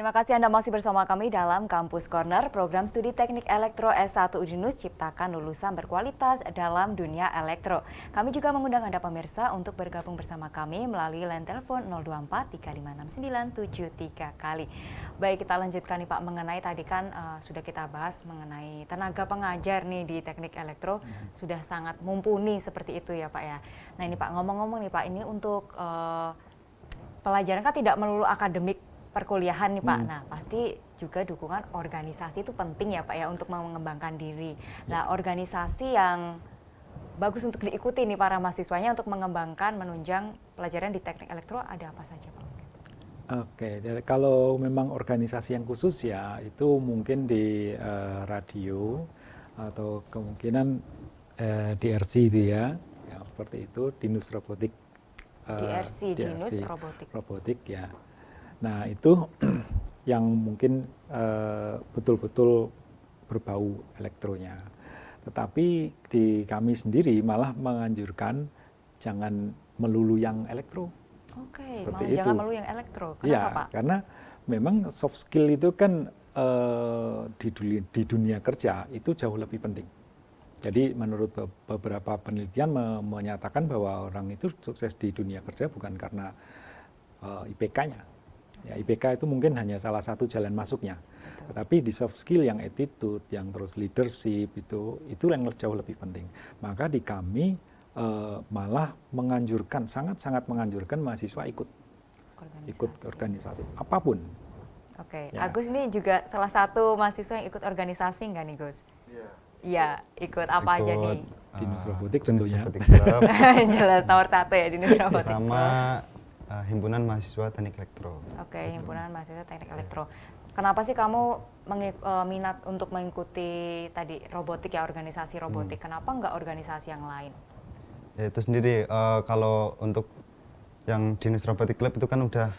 Terima kasih Anda masih bersama kami dalam Kampus Corner, program studi teknik elektro S1 UDINUS ciptakan lulusan berkualitas dalam dunia elektro. Kami juga mengundang Anda pemirsa untuk bergabung bersama kami melalui line telepon 024 3569 73 kali. Baik, kita lanjutkan nih Pak, mengenai tadi kan sudah kita bahas mengenai tenaga pengajar nih di teknik elektro, sudah sangat mumpuni seperti itu ya Pak ya. Nah ini Pak, ngomong-ngomong nih Pak, ini untuk pelajaran kan tidak melulu akademik perkuliahan nih Pak. Nah, pasti juga dukungan organisasi itu penting ya Pak ya untuk mengembangkan diri. Nah, organisasi yang bagus untuk diikuti nih para mahasiswanya untuk mengembangkan, menunjang pelajaran di teknik elektro ada apa saja Pak? Oke, jadi kalau memang organisasi yang khusus ya itu mungkin di radio atau kemungkinan DRC itu ya seperti itu, Dinus Robotik. DRC, Dinus Robotik ya. Nah itu yang mungkin betul-betul berbau elektronya. Tetapi di kami sendiri malah menganjurkan jangan melulu yang elektro. Oke, malah jangan melulu yang elektro. Kenapa ya, Pak? Karena memang soft skill itu kan di dunia kerja itu jauh lebih penting. Jadi menurut beberapa penelitian menyatakan bahwa orang itu sukses di dunia kerja bukan karena IPK-nya. Ya, IPK itu mungkin hanya salah satu jalan masuknya. Tetapi di soft skill yang attitude, yang terus leadership itu yang jauh lebih penting. Maka di kami malah menganjurkan, sangat-sangat menganjurkan mahasiswa ikut organisasi apapun. Oke, ya. Agus ini juga salah satu mahasiswa yang ikut organisasi nggak nih Gus? Iya, ikut apa aja nih? Dinus Robotik tentunya. Jelas nomor 1 ya Dinus Robotik. Sama Himpunan Mahasiswa Teknik Elektro. Oke, Himpunan Mahasiswa Teknik Elektro. Kenapa sih kamu minat untuk mengikuti tadi robotik ya, organisasi robotik? Kenapa nggak organisasi yang lain? Ya itu sendiri, kalau untuk yang Dinus Robotik Club itu kan udah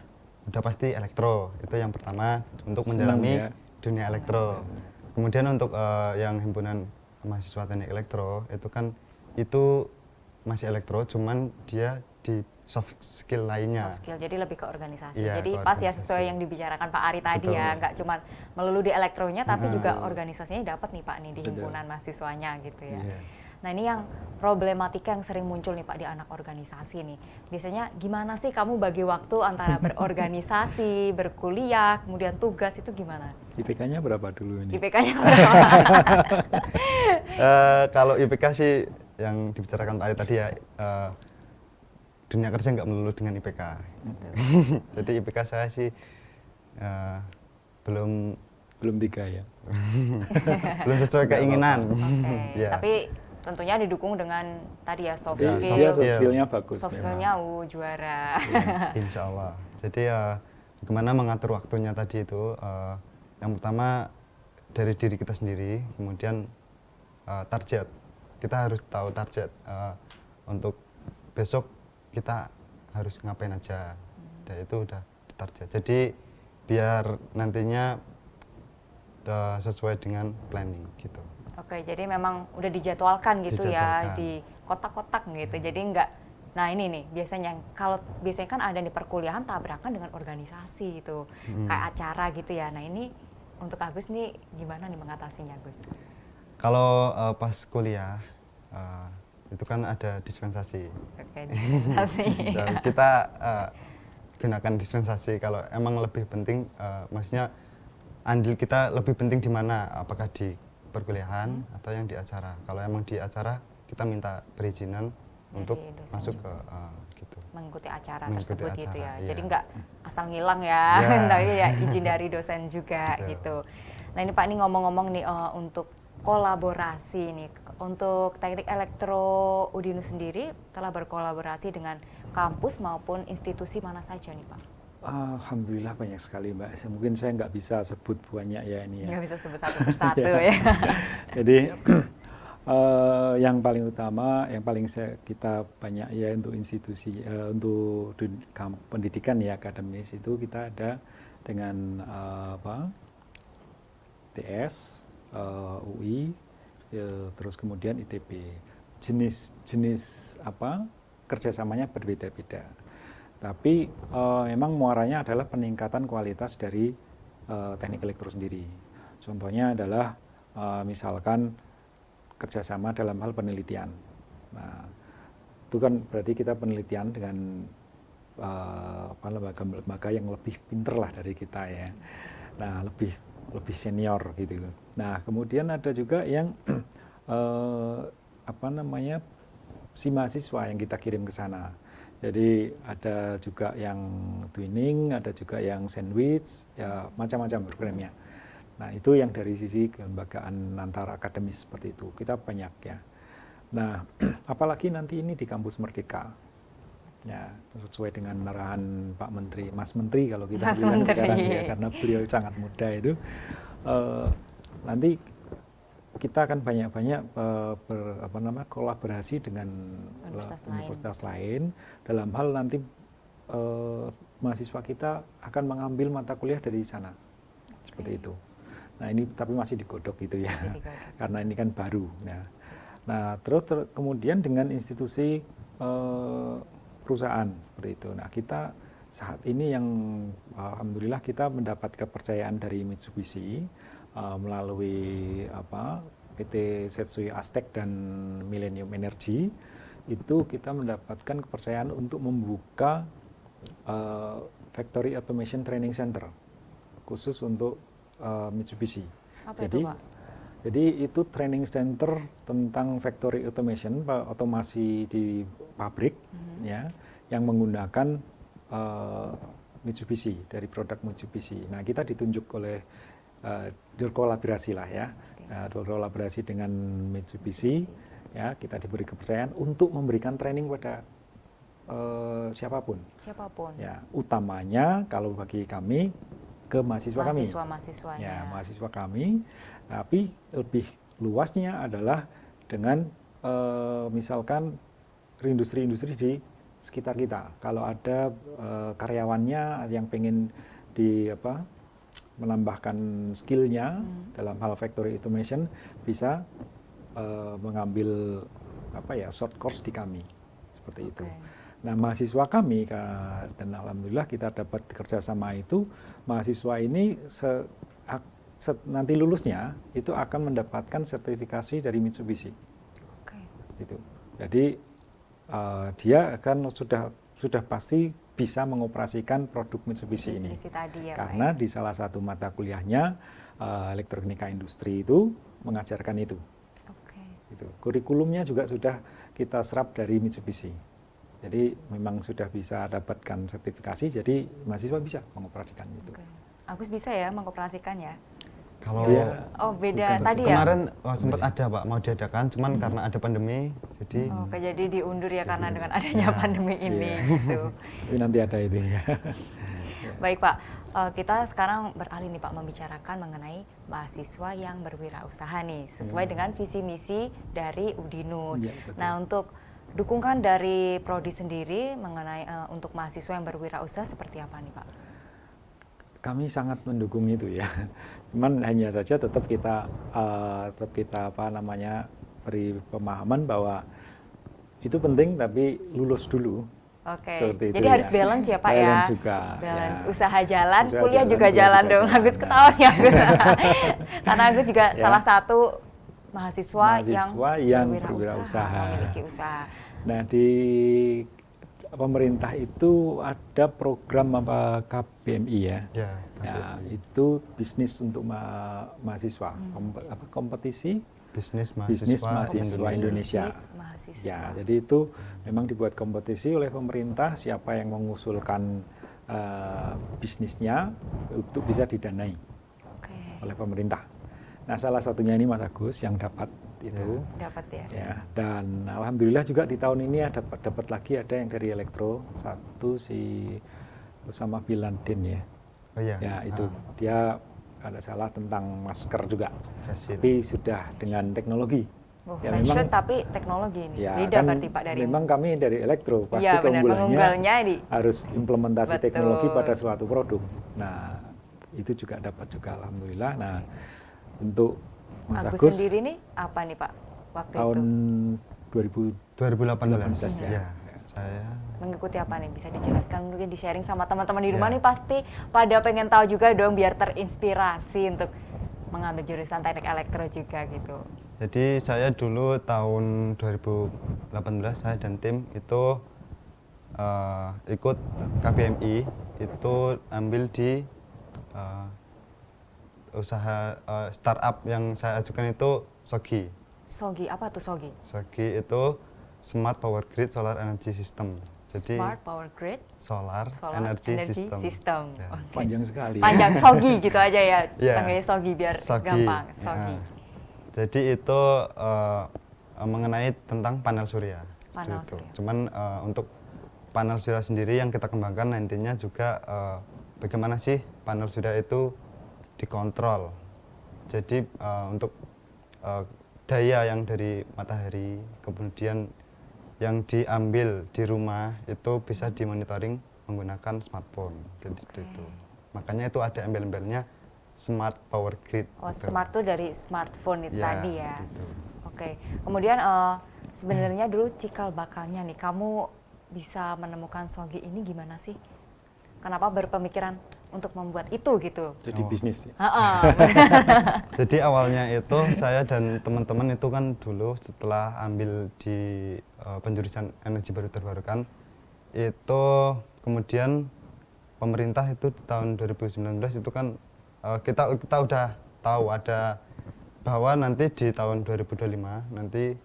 pasti elektro. Itu yang pertama untuk mendalami dunia elektro. Kemudian untuk yang Himpunan Mahasiswa Teknik Elektro itu kan itu masih elektro, cuman dia di soft skill lainnya. Soft skill, jadi lebih ke organisasi. Ya, jadi pas ya sesuai yang dibicarakan Pak Ari tadi. Betul. Ya, nggak cuma melulu di elektronya, tapi juga organisasinya dapat nih Pak nih di himpunan mahasiswanya gitu ya. Nah ini yang problematika yang sering muncul nih Pak di anak organisasi nih. Biasanya gimana sih kamu bagi waktu antara berorganisasi, berkuliah, kemudian tugas itu gimana? IPK-nya berapa dulu ini? IPK-nya berapa? Kalau IPK sih yang dibicarakan Pak Ari tadi ya, dunia kerja nggak melulu dengan IPK. Jadi IPK saya sih belum 3 ya. belum sesuai keinginan. Ya. Tapi tentunya didukung dengan tadi ya soft skill. Soft skill-nya bagus. Soft skill-nya juara. Ya, insya Allah. Jadi bagaimana mengatur waktunya tadi itu, yang pertama dari diri kita sendiri, kemudian target. Kita harus tahu target untuk besok kita harus ngapain aja. Dan itu udah target. Jadi biar nantinya sesuai dengan planning gitu. Oke, jadi memang udah dijadwalkan gitu ya di kotak-kotak gitu. Jadi enggak. Nah ini nih biasanya kan ada di perkuliahan tabrakan dengan organisasi itu kayak acara gitu ya. Nah ini untuk Agus nih gimana nih mengatasinya Gus? Kalau pas kuliah itu kan ada dispensasi. Oke, dispensasi. Dan kita gunakan dispensasi kalau emang lebih penting, maksudnya andil kita lebih penting di mana? Apakah di perkuliahan atau yang di acara? Kalau emang di acara kita minta perizinan untuk masuk ke gitu. Mengikuti acara tersebut gitu ya. Iya. Jadi nggak asal ngilang ya, tapi ya izin dari dosen juga gitu. Nah ini Pak, ini ngomong-ngomong nih untuk kolaborasi nih, untuk teknik elektro UDINUS sendiri telah berkolaborasi dengan kampus maupun institusi mana saja nih Pak? Alhamdulillah banyak sekali Mbak. Mungkin saya nggak bisa sebut banyak ya ini ya. Nggak bisa sebut satu persatu ya. Jadi yang paling utama, yang paling kita banyak ya untuk institusi, untuk pendidikan ya akademis itu kita ada dengan TS, UI, terus kemudian ITB. Jenis kerjasamanya berbeda-beda. Tapi memang muaranya adalah peningkatan kualitas dari teknik elektro sendiri. Contohnya adalah misalkan kerjasama dalam hal penelitian. Nah, itu kan berarti kita penelitian dengan lembaga-lembaga yang lebih pinter lah dari kita ya. Nah, lebih senior gitu. Nah, kemudian ada juga yang si mahasiswa yang kita kirim ke sana. Jadi ada juga yang twinning, ada juga yang sandwich, ya macam-macam programnya. Nah, itu yang dari sisi kelembagaan antara akademis seperti itu. Kita banyak ya. Nah, apalagi nanti ini di kampus Merdeka. Ya, sesuai dengan arahan Pak Menteri, Mas Menteri kalau kita bilang sekarang ya, karena beliau sangat muda itu. Nanti kita akan banyak-banyak kolaborasi dengan universitas lain dalam hal nanti mahasiswa kita akan mengambil mata kuliah dari sana, seperti itu. Nah, ini tapi masih digodok gitu ya, karena ini kan baru. Nah, terus kemudian dengan institusi perusahaan seperti itu. Nah, kita saat ini yang alhamdulillah kita mendapat kepercayaan dari Mitsubishi melalui PT Setsui Aztec dan Millennium Energy, itu kita mendapatkan kepercayaan untuk membuka Factory Automation Training Center khusus untuk Mitsubishi. Apa itu, Pak? Jadi itu training center tentang factory automation, otomasi di pabrik, ya, yang menggunakan Mitsubishi, dari produk Mitsubishi. Nah, kita ditunjuk oleh berkolaborasi lah ya, berkolaborasi dengan Mitsubishi, ya, kita diberi kepercayaan untuk memberikan training pada siapapun. Ya, utamanya kalau bagi kami ke mahasiswa kami. Ya, mahasiswa kami. Tapi lebih luasnya adalah dengan misalkan industri-industri di sekitar kita. Kalau ada karyawannya yang pengen menambahkan skillnya dalam hal factory automation, bisa mengambil short course di kami, seperti itu. Nah, mahasiswa kami dan alhamdulillah kita dapat kerjasama itu, mahasiswa ini nanti lulusnya itu akan mendapatkan sertifikasi dari Mitsubishi. Gitu. Jadi dia akan sudah pasti bisa mengoperasikan produk Mitsubishi ini. Tadi ya, karena di salah satu mata kuliahnya elektronika industri itu mengajarkan itu. Gitu. Kurikulumnya juga sudah kita serap dari Mitsubishi. Jadi memang sudah bisa dapatkan sertifikasi, jadi mahasiswa bisa mengoperasikan itu. Agus bisa ya mengoperasikan ya? Kalau beda tadi ya? Kemarin sempat ada Pak, mau diadakan, cuman karena ada pandemi, jadi... jadi diundur ya karena dengan adanya pandemi ini. Gitu. Tapi nanti ada itu ya. Baik Pak, kita sekarang beralih nih Pak membicarakan mengenai mahasiswa yang berwirausaha nih, sesuai dengan visi misi dari Udinus. Nah, untuk dukungan dari Prodi sendiri mengenai untuk mahasiswa yang berwirausaha seperti apa nih Pak? Kami sangat mendukung itu ya. Cuman hanya saja tetap kita beri pemahaman bahwa itu penting tapi lulus dulu. Jadi itu, harus balance ya Pak ya. Balance juga. Balance usaha jalan, kuliah juga jalan dong. Agus ketawa ya Agus. Karena Agus juga salah satu mahasiswa yang berwirausaha, memiliki usaha. Nah, di pemerintah itu ada program KBMI ya. Nah, itu bisnis untuk mahasiswa, kompetisi bisnis mahasiswa Indonesia. Ya, jadi itu memang dibuat kompetisi oleh pemerintah, siapa yang mengusulkan bisnisnya untuk bisa didanai oleh pemerintah. Nah, salah satunya ini Mas Agus yang dapat itu. Dapat ya. Ya, dan alhamdulillah juga di tahun ini dapat lagi ada yang dari elektro, satu si Osama bin Laden ya. Ya, itu dia ada salah tentang masker juga. Tapi sudah dengan teknologi. Ya, memang tapi teknologi ini ya, beda kan berarti Pak dari. Memang kami dari elektro pasti ya, keunggulannya harus implementasi teknologi pada suatu produk. Nah, itu juga dapat juga alhamdulillah. Nah, untuk Mas Agus sendiri nih apa nih Pak waktu tahun itu? 2018 ya. Saya Mengikuti apa nih? Bisa dijelaskan mungkin di-sharing sama teman-teman di rumah Ya. nih, pasti pada pengen tahu juga dong biar terinspirasi untuk mengambil jurusan teknik elektro juga gitu. Jadi saya dulu tahun 2018 saya dan tim itu ikut KBMI, itu ambil di usaha startup yang saya ajukan itu SOGI. Sogi, apa tuh Sogi? SOGI itu Smart Power Grid Solar Energy System. Jadi Smart Power Grid Solar, Solar Energy, Energy System. System. Ya. Oke. Panjang sekali. Panjang Sogi gitu aja ya. Iya. Panggilnya Sogi biar SOGI. gampang. Ya. Sogi. Jadi itu mengenai tentang panel surya. Seperti Panel itu. surya. Cuman untuk panel surya sendiri yang kita kembangkan nantinya juga bagaimana sih panel surya itu dikontrol. Jadi untuk daya yang dari matahari, kemudian yang diambil di rumah itu bisa dimonitoring menggunakan smartphone. Jadi seperti itu. Makanya itu ada embel-embelnya Smart Power Grid. Oh, gitu. smart tuh dari smartphone itu Ya, tadi ya. seperti itu. Oke. Kemudian sebenarnya dulu cikal bakalnya nih, kamu bisa menemukan Sogi ini gimana sih? Kenapa berpemikiran untuk membuat itu gitu? Jadi bisnis. Heeh. Jadi awalnya itu saya dan teman-teman itu kan dulu setelah ambil di penjurusan energi baru terbarukan itu kemudian pemerintah itu di tahun 2019 itu kan kita udah tahu ada bahwa nanti di tahun 2025 nanti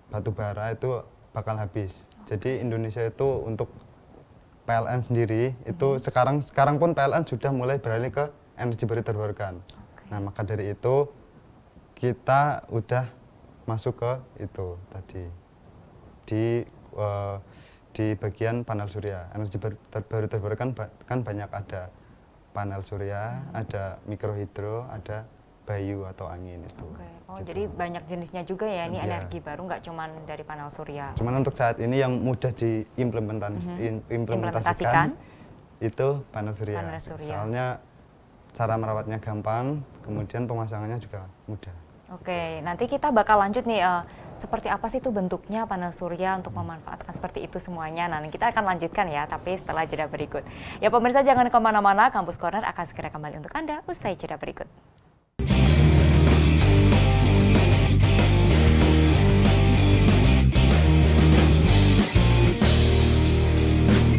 batu bara itu bakal habis. Jadi Indonesia itu untuk PLN sendiri itu sekarang pun PLN sudah mulai beralih ke energi baru terbarukan. Nah, maka dari itu kita udah masuk ke itu tadi di bagian panel surya. Energi baru terbarukan kan banyak, ada panel surya, ada mikrohidro, ada bayu atau angin itu. Oke. Oh, Gitu. jadi banyak jenisnya juga ya, ini Iya. energi baru nggak cuman dari panel surya. Cuman untuk saat ini yang mudah diimplementasikan itu panel surya. Panel surya. Soalnya cara merawatnya gampang, kemudian pemasangannya juga mudah. Oke, nanti kita bakal lanjut nih, seperti apa sih tuh bentuknya panel surya untuk memanfaatkan seperti itu semuanya. Nah, kita akan lanjutkan ya, tapi setelah jeda berikut. Ya pemirsa, jangan kemana-mana, Kampus Corner akan segera kembali untuk Anda usai jeda berikut.